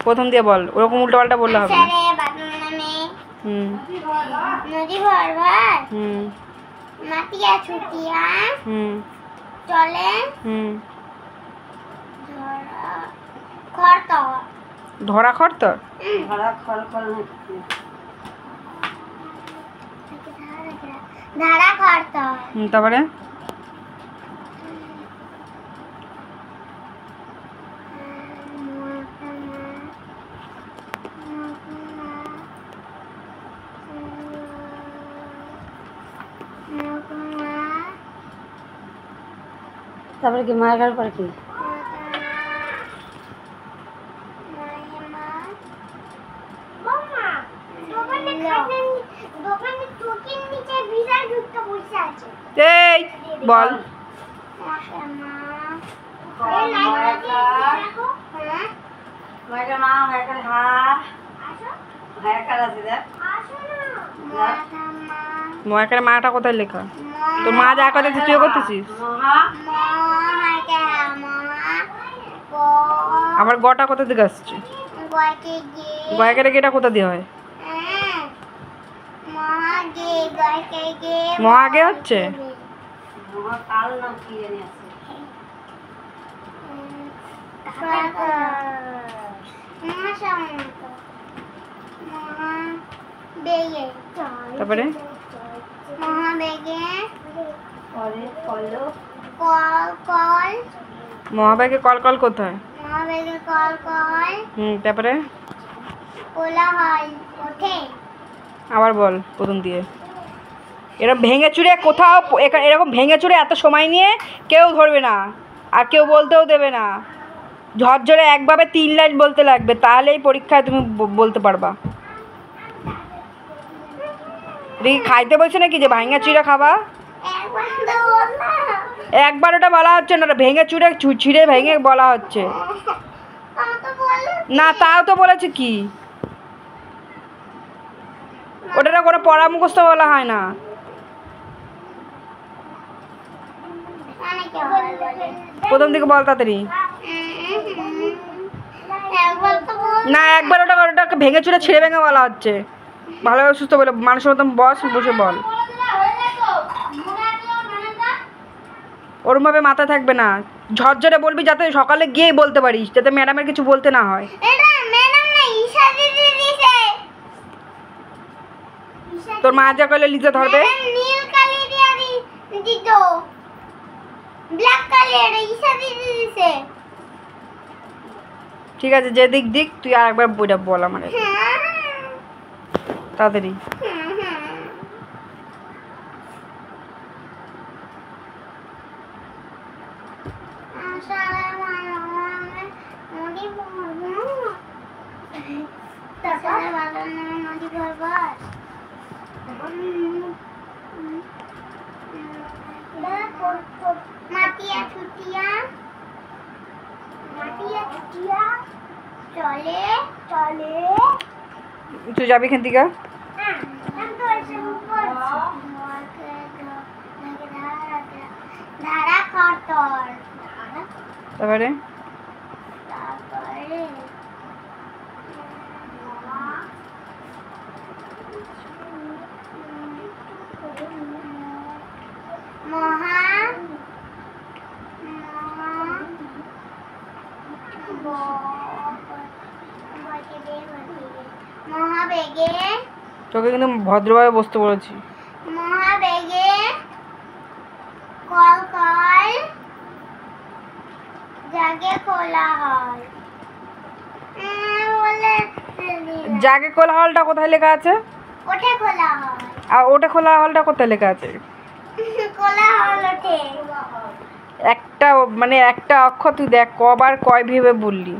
প্রথম দিয়ে বল, ওরকম উল্টো পাল্টা বললে হবে না। নদী পর্বত হুম মাটিয়া ছুটিয়া হুম চলে হুম খড়তর ধরা খড়তর ধারা খড়তর তারপরে তারপরে কি মায়ের পরে কি এই বল মহাকার মাটা কোথায় লেখা? তোর মা যা কথা তুই করতেছিস। আবার গটা কোথা থেকে আসছে? গয়কারে গেটা কোথা দিয়ে হয়? মহাগে হচ্ছে তারপরে মহাবেগে কল কল কোথায়? তারপরে আবার বল প্রথম দিয়ে। এরকম ভেঙে চুরে কোথাও এরকম ভেঙে চুরে এত সময় নিয়ে কেউ ধরবে না, আর কেউ বলতেও দেবে না। ঝরঝরে একভাবে 3 লাইন বলতে লাগবে, তাহলেই পরীক্ষায় তুমি বলতে পারবা। খাইতে বলছে নাকি যে ভাঙা চুড়ে খাবা? একবার ওটা বলা হচ্ছে না, ভেঙে চুড়ে ছিঁড়ে ভেঙে বলা হচ্ছে না। তাও তো বলেছে কি, ওটা কোনো পড়া মুখস্থ বলা হয় না। প্রথম দিকে বল তাড়াতাড়ি। না একবার ওটাকে ভেঙে চুড়ে ছিঁড়ে ভেঙে বলা হচ্ছে। ভালোভাবে সুস্থ বলে মানুষের মতন বসে বল। ওরমভাবে মাথা থাকবে না, ঝরঝরে বলবি যাতে সকালে গিয়েই বলতে পারিস, যাতে ম্যাডামের কিছু বলতে না হয়। তোর মা যা করলে লিজা ধরবে। ঠিক আছে, যে দিক তুই আর একবার বইটা বল আমার তাড়াতাড়ি। তুই যাবি এখান থেকে। তারপরে তোকে কিন্তু ভদ্রভাবে বসতে বলেছি। মহাবেগে কল কল জাগে খোলা হয়। জাগে খোলা হলটা কোথায় লেখা আছে? ওঠে খোলা হয়। আর ওটা খোলা হলটা কোথায় লেখা আছে? খোলা হল ওঠে। একটা অক্ষর তুই দেখ কবার কয় ভেবে বললি।